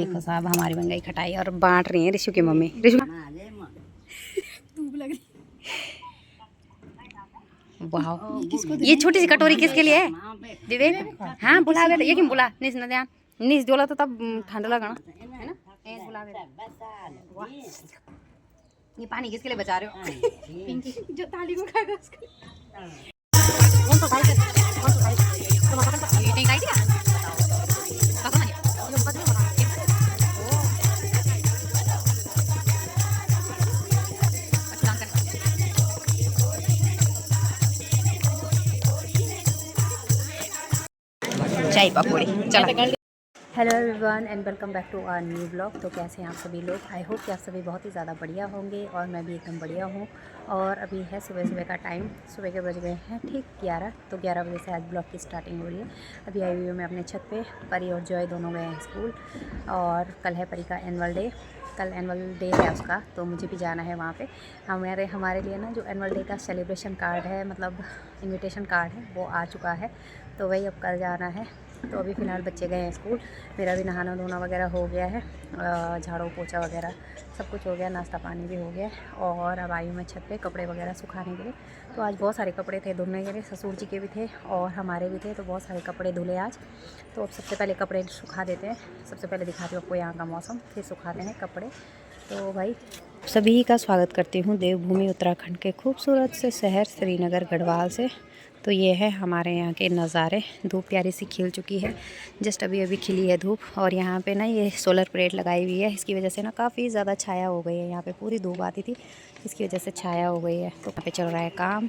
देखो साहब हमारी बन गई खटाई और बांट रही है ऋषु की मम्मी। ऋषु वाह, ये छोटी सी कटोरी किसके लिए है विवेक? हाँ बुला बेटा, ये क्यों बुला निस न ध्यान निस जोला तो तब ठंड लगना है ना। ऐसे बुला बेटा। ये पानी किसके लिए बचा रहे हो? पिंकी जो ताली को खाएगा उसको। कौन सा खाई? कौन सा खाई? ये नहीं खाई क्या? कब ना ये बता दो। चाय पकौड़ी चलो। Hello everyone and welcome back to our new blog. तो कैसे हैं आप सभी लोग? आई होप कि आप सभी बहुत ही ज़्यादा बढ़िया होंगे और मैं भी एकदम बढ़िया हूँ। और अभी है सुबह सुबह का टाइम, सुबह के बज गए हैं ठीक 11। तो 11 बजे से आज ब्लॉग की स्टार्टिंग हो रही है। अभी आई हुई हूँ मैं अपने छत पे। परी और जॉय दोनों गए हैं स्कूल और कल है परी का एनुअल डे। कल एनुअल डे है उसका, तो मुझे भी जाना है वहाँ पे। हमारे लिए ना जो एनुअल डे का सेलिब्रेशन कार्ड है, मतलब इनविटेशन कार्ड है, वो आ चुका है। तो वही अब कल जाना है। तो अभी फ़िलहाल बच्चे गए हैं स्कूल। मेरा भी नहाना धोना वगैरह हो गया है, झाड़ू पोछा वगैरह सब कुछ हो गया, नाश्ता पानी भी हो गया। और अब आई हूँ मैं छत पे कपड़े वगैरह सुखाने के लिए। तो आज बहुत सारे कपड़े थे धुलने के लिए, ससुर जी के भी थे और हमारे भी थे, तो बहुत सारे कपड़े धुले आज। तो अब सबसे पहले कपड़े सुखा देते हैं। सबसे पहले दिखाती हूँ आपको यहाँ का मौसम, फिर सुखाते हैं कपड़े। तो भाई सभी का स्वागत करती हूँ देवभूमि उत्तराखंड के खूबसूरत से शहर श्रीनगर गढ़वाल से। तो ये है हमारे यहाँ के नज़ारे। धूप प्यारी सी खिल चुकी है, जस्ट अभी अभी खिली है धूप। और यहाँ पे ना ये सोलर प्लेट लगाई हुई है, इसकी वजह से ना काफ़ी ज़्यादा छाया हो गई है। यहाँ पे पूरी धूप आती थी, इसकी वजह से छाया हो गई है। तो यहाँ पे चल रहा है काम।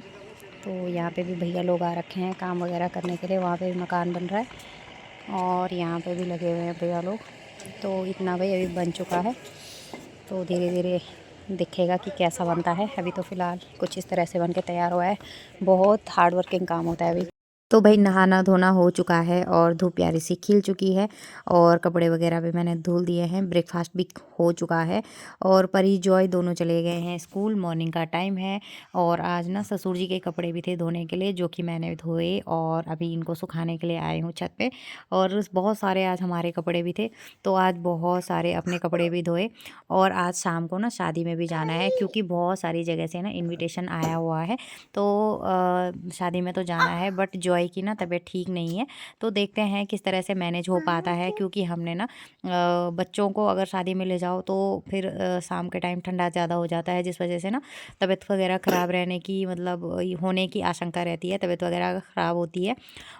तो यहाँ पे भी भैया लोग आ रखे हैं काम वगैरह करने के लिए। वहाँ पे भी मकान बन रहा है और यहाँ पे भी लगे हुए हैं भैया लोग। तो इतना भाई अभी बन चुका है, तो धीरे धीरे दिखेगा कि कैसा बनता है। अभी तो फ़िलहाल कुछ इस तरह से बन के तैयार हुआ है। बहुत हार्ड वर्किंग काम होता है अभी। तो भाई नहाना धोना हो चुका है और धूप प्यारी सी खिल चुकी है और कपड़े वगैरह भी मैंने धुल दिए हैं। ब्रेकफास्ट भी हो चुका है और परी जॉय दोनों चले गए हैं स्कूल। मॉर्निंग का टाइम है और आज ना ससुर जी के कपड़े भी थे धोने के लिए, जो कि मैंने धोए और अभी इनको सुखाने के लिए आई हूँ छत पे। और बहुत सारे आज हमारे कपड़े भी थे, तो आज बहुत सारे अपने कपड़े भी धोए। और आज शाम को ना शादी में भी जाना है, क्योंकि बहुत सारी जगह से ना इन्विटेशन आया हुआ है। तो शादी में तो जाना है, बट जॉय की ना तबीयत ठीक नहीं है। तो देखते हैं किस तरह से मैनेज हो पाता है, क्योंकि हमने ना बच्चों को अगर शादी में ले जाओ तो फिर शाम के टाइम ठंडा ज़्यादा हो जाता है, जिस वजह से ना तबीयत वगैरह ख़राब रहने की, मतलब होने की आशंका रहती है, तबीयत वगैरह ख़राब होती है।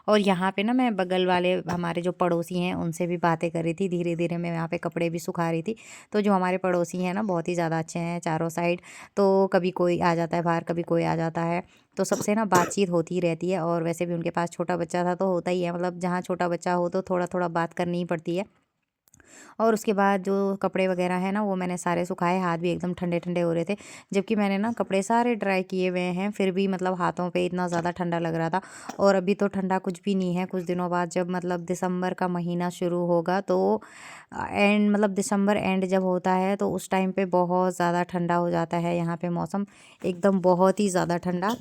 और यहाँ पे ना मैं बगल वाले हमारे जो पड़ोसी हैं उनसे भी बातें कर रही थी, धीरे धीरे मैं यहाँ पे कपड़े भी सुखा रही थी। तो जो हमारे पड़ोसी हैं ना बहुत ही ज़्यादा अच्छे हैं चारों साइड। तो कभी कोई आ जाता है बाहर, कभी कोई आ जाता है, तो सबसे ना बातचीत होती रहती है। और वैसे भी उनके पास छोटा बच्चा था तो होता ही है, मतलब जहाँ छोटा बच्चा हो तो थोड़ा थोड़ा बात करनी ही पड़ती है। और उसके बाद जो कपड़े वगैरह हैं ना वो मैंने सारे सुखाए, हाथ भी एकदम ठंडे ठंडे हो रहे थे। जबकि मैंने ना कपड़े सारे ड्राई किए हुए हैं, फिर भी मतलब हाथों पे इतना ज़्यादा ठंडा लग रहा था। और अभी तो ठंडा कुछ भी नहीं है, कुछ दिनों बाद जब मतलब दिसंबर का महीना शुरू होगा तो एंड मतलब दिसंबर एंड जब होता है तो उस टाइम पे बहुत ज़्यादा ठंडा हो जाता है। यहाँ पे मौसम एकदम बहुत ही ज़्यादा ठंडा।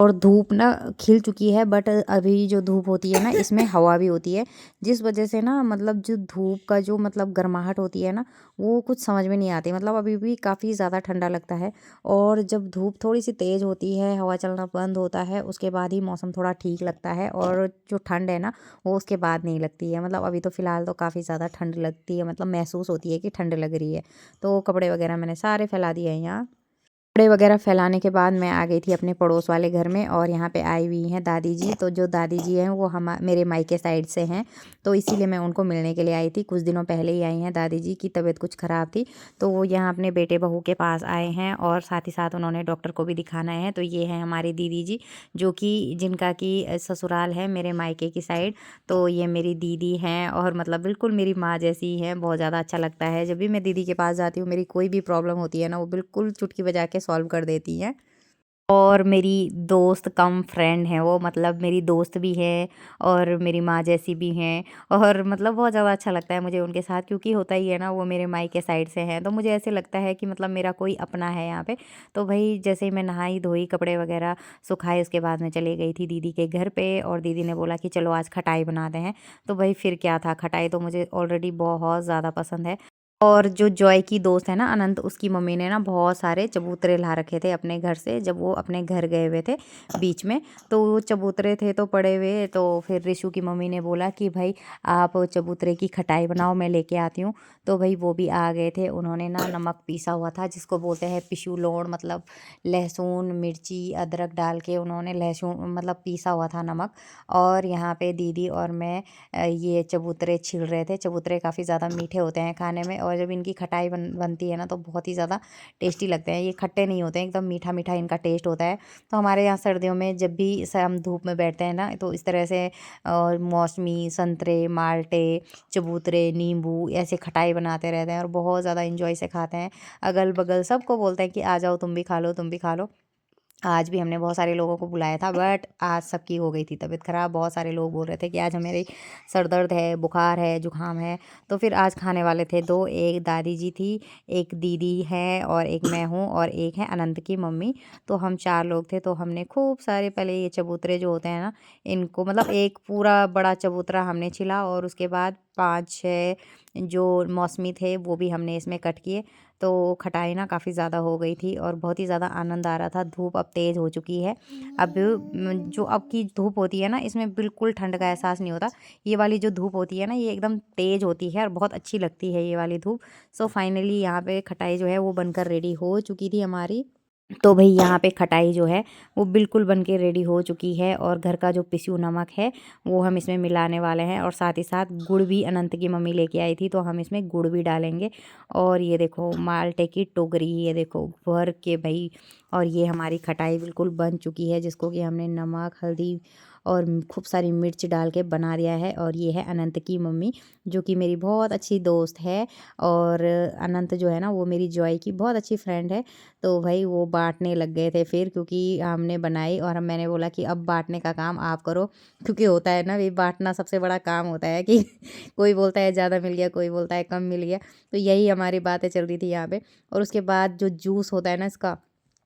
और धूप ना खिल चुकी है, बट अभी जो धूप होती है ना इसमें हवा भी होती है, जिस वजह से ना मतलब जो धूप का जो मतलब गर्माहट होती है ना वो कुछ समझ में नहीं आती। मतलब अभी भी काफ़ी ज़्यादा ठंडा लगता है। और जब धूप थोड़ी सी तेज़ होती है, हवा चलना बंद होता है, उसके बाद ही मौसम थोड़ा ठीक लगता है। और जो ठंड है ना वो उसके बाद नहीं लगती है। मतलब अभी तो फ़िलहाल तो काफ़ी ज़्यादा ठंड लगती है, मतलब महसूस होती है कि ठंड लग रही है। तो कपड़े वगैरह मैंने सारे फैला दिए हैं यहाँ। कपड़े वगैरह फैलाने के बाद मैं आ गई थी अपने पड़ोस वाले घर में। और यहाँ पे आई हुई हैं दादी जी। तो जो दादी जी हैं वो मेरे मायके साइड से हैं, तो इसीलिए मैं उनको मिलने के लिए आई थी। कुछ दिनों पहले ही आई हैं, दादी जी की तबीयत कुछ ख़राब थी, तो वो यहाँ अपने बेटे बहू के पास आए हैं और साथ ही साथ उन्होंने डॉक्टर को भी दिखाना है। तो ये है हमारी दीदी जी, जो कि जिनका कि ससुराल है मेरे मायके की साइड। तो ये मेरी दीदी हैं और मतलब बिल्कुल मेरी माँ जैसी ही हैं। बहुत ज़्यादा अच्छा लगता है जब भी मैं दीदी के पास जाती हूँ। मेरी कोई भी प्रॉब्लम होती है ना वो बिल्कुल चुटकी बजा के सॉल्व कर देती हैं। और मेरी दोस्त कम फ्रेंड है वो, मतलब मेरी दोस्त भी है और मेरी माँ जैसी भी हैं। और मतलब बहुत ज़्यादा अच्छा लगता है मुझे उनके साथ, क्योंकि होता ही है ना, वो मेरे मायके साइड से हैं, तो मुझे ऐसे लगता है कि मतलब मेरा कोई अपना है यहाँ पे। तो भाई जैसे ही मैं नहाई धोई, कपड़े वगैरह सुखाए, उसके बाद मैं चली गई थी दीदी के घर पे, और दीदी ने बोला कि चलो आज खटाई बनाते हैं। तो भाई फिर क्या था, खटाई तो मुझे ऑलरेडी बहुत ज़्यादा पसंद है। और जो जॉय की दोस्त है ना अनंत, उसकी मम्मी ने ना बहुत सारे चबूतरे ला रखे थे अपने घर से, जब वो अपने घर गए हुए थे बीच में। तो वो चबूतरे थे तो पड़े हुए, तो फिर ऋषु की मम्मी ने बोला कि भाई आप चबूतरे की खटाई बनाओ, मैं लेके आती हूँ। तो भाई वो भी आ गए थे, उन्होंने ना नमक पीसा हुआ था, जिसको बोलते हैं पिशू लोण, मतलब लहसुन मिर्ची अदरक डाल के उन्होंने लहसुन मतलब पीसा हुआ था नमक। और यहाँ पे दीदी और मैं ये चबूतरे छील रहे थे। चबूतरे काफ़ी ज़्यादा मीठे होते हैं खाने में, और जब इनकी खटाई बनती है ना तो बहुत ही ज़्यादा टेस्टी लगते हैं। ये खट्टे नहीं होते हैं, एकदम मीठा मीठा इनका टेस्ट होता है। तो हमारे यहाँ सर्दियों में जब भी हम धूप में बैठते हैं ना, तो इस तरह से मौसमी, संतरे, माल्टे, चबूतरे, नींबू ऐसे खटाई बनाते रहते हैं और बहुत ज़्यादा इंजॉय से खाते हैं। अगल बगल सबको बोलते हैं कि आ जाओ, तुम भी खा लो, तुम भी खा लो। आज भी हमने बहुत सारे लोगों को बुलाया था, बट आज सबकी हो गई थी तबीयत ख़राब। बहुत सारे लोग बोल रहे थे कि आज हमें सर दर्द है, बुखार है, जुकाम है। तो फिर आज खाने वाले थे दो, एक दादी जी थी, एक दीदी है और एक मैं हूँ, और एक है अनंत की मम्मी। तो हम 4 लोग थे। तो हमने खूब सारे, पहले ये चबूतरे जो होते हैं ना, इनको मतलब एक पूरा बड़ा चबूतरा हमने छिला, और उसके बाद 5-6 जो मौसमी थे वो भी हमने इसमें कट किए। तो खटाई ना काफ़ी ज़्यादा हो गई थी और बहुत ही ज़्यादा आनंद आ रहा था। धूप अब तेज़ हो चुकी है। अब जो अब की धूप होती है ना, इसमें बिल्कुल ठंड का एहसास नहीं होता। ये वाली जो धूप होती है ना, ये एकदम तेज़ होती है और बहुत अच्छी लगती है ये वाली धूप। सो फाइनली यहाँ पे खटाई जो है वो बनकर रेडी हो चुकी थी हमारी। तो भई यहाँ पे खटाई जो है वो बिल्कुल बन के रेडी हो चुकी है, और घर का जो पिस्यू नमक है वो हम इसमें मिलाने वाले हैं, और साथ ही साथ गुड़ भी अनंत की मम्मी लेके आई थी, तो हम इसमें गुड़ भी डालेंगे। और ये देखो माल्टे की टोकरी, ये देखो भर के भाई। और ये हमारी खटाई बिल्कुल बन चुकी है, जिसको कि हमने नमक, हल्दी और खूब सारी मिर्च डाल के बना दिया है। और ये है अनंत की मम्मी, जो कि मेरी बहुत अच्छी दोस्त है। और अनंत जो है ना, वो मेरी जॉय की बहुत अच्छी फ्रेंड है। तो भाई वो बाँटने लग गए थे फिर, क्योंकि हमने बनाई और हम मैंने बोला कि अब बाँटने का काम आप करो। क्योंकि होता है ना, ये बाँटना सबसे बड़ा काम होता है कि कोई बोलता है ज़्यादा मिल गया, कोई बोलता है कम मिल गया। तो यही हमारी बातें चल रही थी यहाँ पे। और उसके बाद जो जूस होता है ना इसका,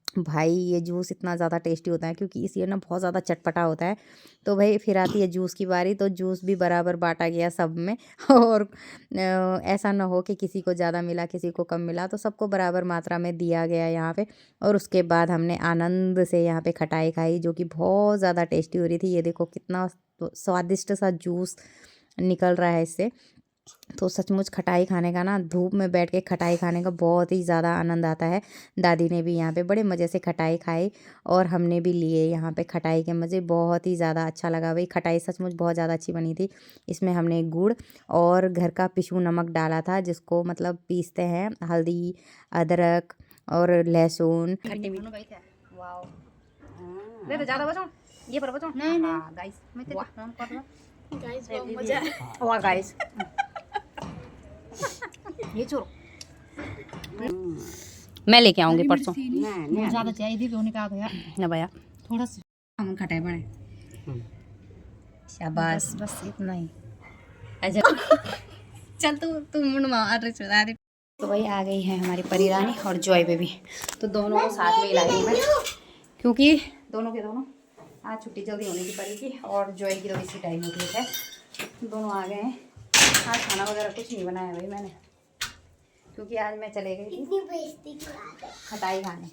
भाई ये जूस इतना ज़्यादा टेस्टी होता है, क्योंकि इसलिए ना बहुत ज़्यादा चटपटा होता है। तो भाई फिर आती है जूस की बारी, तो जूस भी बराबर बाँटा गया सब में। और ऐसा ना हो कि किसी को ज़्यादा मिला, किसी को कम मिला, तो सबको बराबर मात्रा में दिया गया यहाँ पे। और उसके बाद हमने आनंद से यहाँ पे खटाई खाई, जो कि बहुत ज़्यादा टेस्टी हो रही थी। ये देखो कितना स्वादिष्ट सा जूस निकल रहा है इससे। तो सचमुच खटाई खाने का ना, धूप में बैठ के खटाई खाने का बहुत ही ज़्यादा आनंद आता है। दादी ने भी यहाँ पे बड़े मज़े से खटाई खाई, और हमने भी लिए यहाँ पे खटाई के मज़े। बहुत ही ज़्यादा अच्छा लगा भाई, खटाई सचमुच बहुत ज़्यादा अच्छी बनी थी। इसमें हमने गुड़ और घर का पिसू नमक डाला था, जिसको मतलब पीसते हैं, हल्दी, अदरक और लहसुन। खट्टी मीठी वाओ। ले तो ज़्यादा बचो, ये पर बचो। नहीं नहीं गाइस, गाइस बहुत मजा है। वाह गाइस, ये छोड़ो, मैं लेके आऊंगी परसों। ज़्यादा चाहिए थी, उन्होंने कहा भैया ना, भैया थोड़ा सा हम खटाई बने। शाबाश, बस इतना ही। अच्छा चल तू मुंड मार रही। तो भाई आ गई है हमारी परी रानी और जॉय बेबी। तो दोनों को साथ में ही लाई हूँ मैं, क्योंकि दोनों के दोनों आज छुट्टी जल्दी होने की परी की, और जॉय की तो इसी टाइम होती है। दोनों आ गए हैं। आज खाना वगैरह कुछ नहीं बनाया भाई मैंने, क्योंकि आज मैं चले गई थी खटाई खाने।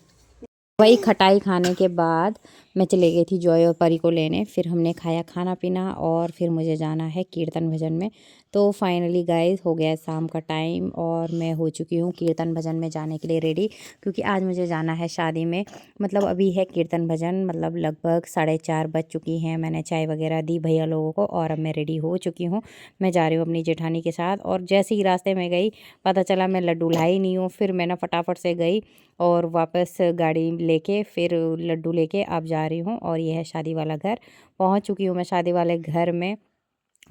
वही खटाई खाने के बाद मैं चले गई थी जॉय और परी को लेने। फिर हमने खाया खाना पीना, और फिर मुझे जाना है कीर्तन भजन में। तो फाइनली गाइस हो गया है शाम का टाइम, और मैं हो चुकी हूँ कीर्तन भजन में जाने के लिए रेडी, क्योंकि आज मुझे जाना है शादी में। मतलब अभी है कीर्तन भजन, मतलब लगभग 4:30 बज चुकी हैं। मैंने चाय वगैरह दी भैया लोगों को, और अब मैं रेडी हो चुकी हूँ। मैं जा रही हूँ अपनी जेठानी के साथ। और जैसे ही रास्ते में गई, पता चला मैं लड्डू लाई नहीं हूँ। फिर मैं ना फटाफट से गई और वापस गाड़ी लेके फिर लड्डू लेके अब जा रही हूँ। और यह है शादी वाला घर। पहुँच चुकी हूँ मैं शादी वाले घर में।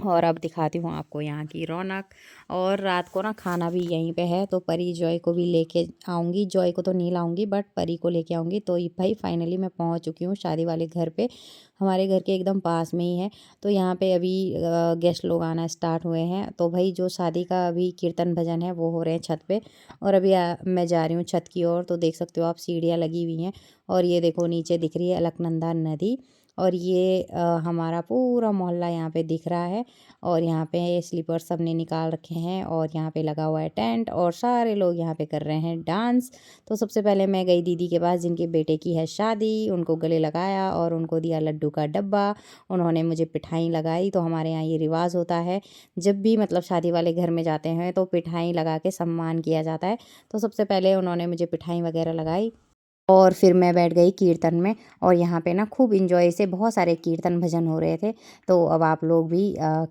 और अब दिखाती हूँ आपको यहाँ की रौनक। और रात को ना खाना भी यहीं पे है, तो परी जॉय को भी लेके आऊँगी। जॉय को तो नहीं लाऊंगी बट परी को लेके आऊँगी। तो भाई फाइनली मैं पहुँच चुकी हूँ शादी वाले घर पे। हमारे घर के एकदम पास में ही है। तो यहाँ पे अभी गेस्ट लोग आना स्टार्ट हुए हैं। तो भाई जो शादी का अभी कीर्तन भजन है वो हो रहे हैं छत पे। और अभी मैं जा रही हूँ छत की ओर। तो देख सकते हो आप सीढ़ियाँ लगी हुई हैं। और ये देखो नीचे दिख रही है अलकनंदा नदी। और ये हमारा पूरा मोहल्ला यहाँ पे दिख रहा है। और यहाँ पे स्लीपर सब ने निकाल रखे हैं। और यहाँ पे लगा हुआ है टेंट और सारे लोग यहाँ पे कर रहे हैं डांस। तो सबसे पहले मैं गई दीदी के पास जिनके बेटे की है शादी। उनको गले लगाया और उनको दिया लड्डू का डब्बा। उन्होंने मुझे पिठाई लगाई। तो हमारे यहाँ ये रिवाज होता है, जब भी मतलब शादी वाले घर में जाते हैं तो पिठाई लगा के सम्मान किया जाता है। तो सबसे पहले उन्होंने मुझे पिठाई वगैरह लगाई। और फिर मैं बैठ गई कीर्तन में। और यहाँ पे ना खूब इंजॉय से बहुत सारे कीर्तन भजन हो रहे थे। तो अब आप लोग भी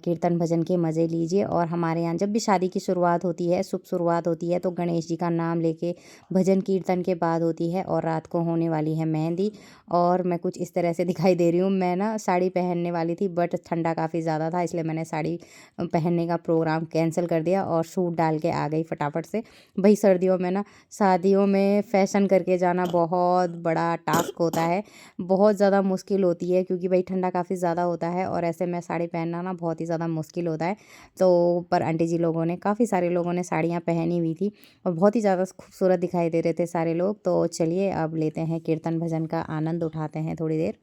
कीर्तन भजन के मज़े लीजिए। और हमारे यहाँ जब भी शादी की शुरुआत होती है, शुभ शुरुआत होती है, तो गणेश जी का नाम लेके भजन कीर्तन के बाद होती है। और रात को होने वाली है मेहंदी। और मैं कुछ इस तरह से दिखाई दे रही हूँ। मैं ना साड़ी पहनने वाली थी बट ठंडा काफ़ी ज़्यादा था, इसलिए मैंने साड़ी पहनने का प्रोग्राम कैंसिल कर दिया और सूट डाल के आ गई फटाफट से। भाई सर्दियों में ना शादियों में फ़ैशन करके जाना बहुत बड़ा टास्क होता है। बहुत ज़्यादा मुश्किल होती है क्योंकि भाई ठंडा काफ़ी ज़्यादा होता है और ऐसे में साड़ी पहनना ना बहुत ही ज़्यादा मुश्किल होता है। तो पर आंटी जी लोगों ने, काफ़ी सारे लोगों ने साड़ियाँ पहनी हुई थी और बहुत ही ज़्यादा खूबसूरत दिखाई दे रहे थे सारे लोग। तो चलिए अब लेते हैं कीर्तन भजन का आनंद उठाते हैं थोड़ी देर।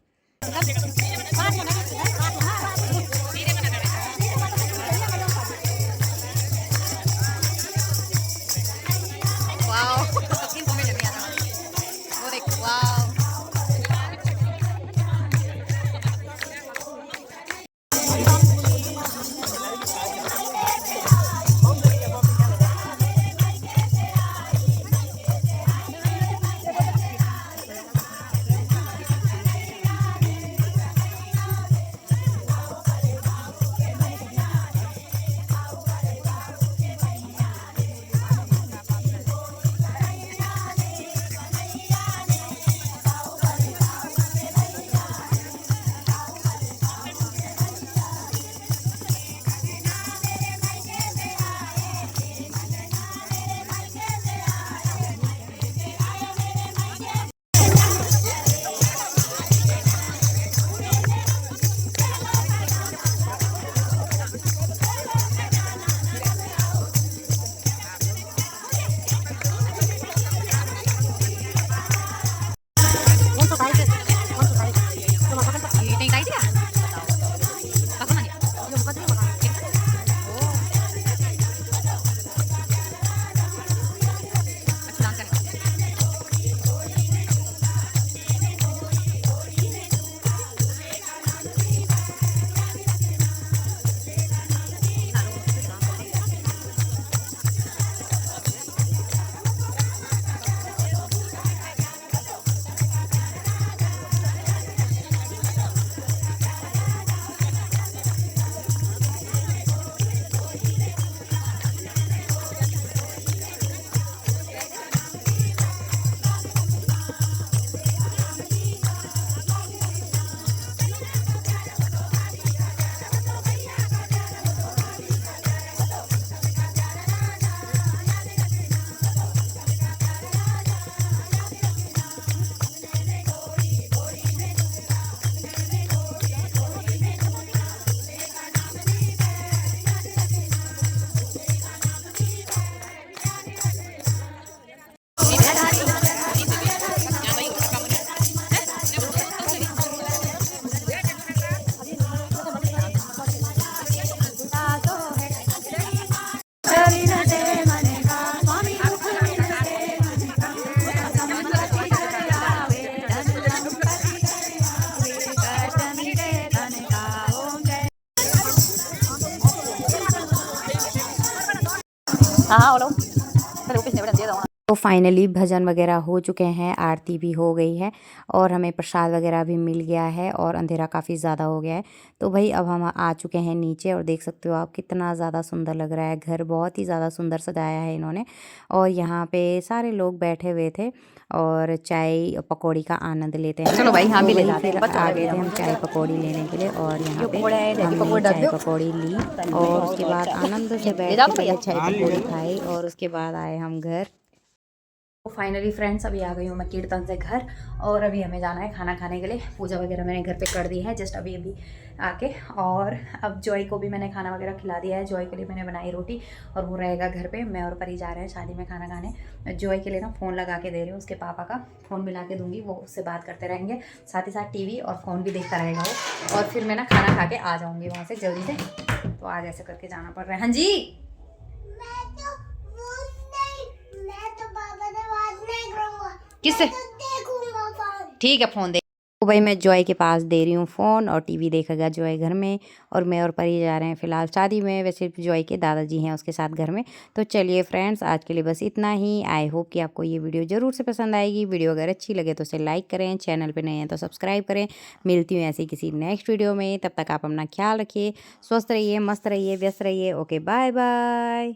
हाँ, hola. Pero que se habrán dado तो फाइनली भजन वगैरह हो चुके हैं, आरती भी हो गई है और हमें प्रसाद वगैरह भी मिल गया है और अंधेरा काफ़ी ज़्यादा हो गया है। तो भाई अब हम आ चुके हैं नीचे और देख सकते हो आप कितना ज़्यादा सुंदर लग रहा है। घर बहुत ही ज़्यादा सुंदर सजाया है इन्होंने और यहाँ पे सारे लोग बैठे हुए थे और चाय पकौड़ी का आनंद लेते हैं। चलो भाई, हम भी ले जाते हैं। आ गए थे हम चाय पकौड़ी लेने के लिए और यहाँ पे हमने चाय पकौड़ी ली और उसके बाद आनंद से बैठ के पहले चाय पकौड़ी खाई और उसके बाद आए हम घर। तो फाइनली फ्रेंड्स अभी आ गई हूँ मैं कीर्तन से घर और अभी हमें जाना है खाना खाने के लिए। पूजा वगैरह मैंने घर पे कर दी है जस्ट अभी अभी आके। और अब जॉय को भी मैंने खाना वगैरह खिला दिया है। जॉय के लिए मैंने बनाई रोटी और वो रहेगा घर पे। मैं और परी जा रहे हैं शादी में खाना खाने। जॉय के लिए ना फ़ोन लगा के दे रही हूँ, उसके पापा का फ़ोन मिला के दूँगी, वो उससे बात करते रहेंगे, साथ ही साथ टीवी और फ़ोन भी देखता रहेगा वो। और फिर मैं ना खाना खा के आ जाऊँगी वहाँ से जल्दी से। तो आज ऐसे करके जाना पड़ रहा है। हाँ जी, किससे ठीक है फ़ोन दे। तो भाई मैं जॉय के पास दे रही हूँ फ़ोन और टीवी देखेगा जॉय घर में और मैं और परी जा रहे हैं फ़िलहाल शादी में। वैसे जॉय के दादाजी हैं उसके साथ घर में। तो चलिए फ्रेंड्स, आज के लिए बस इतना ही। आई होप कि आपको ये वीडियो ज़रूर से पसंद आएगी। वीडियो अगर अच्छी लगे तो उसे लाइक करें, चैनल पर नए हैं तो सब्सक्राइब करें। मिलती हूँ ऐसी किसी नेक्स्ट वीडियो में, तब तक आप अपना ख्याल रखिए, स्वस्थ रहिए, मस्त रहिए, व्यस्त रहिए। Okay, bye bye.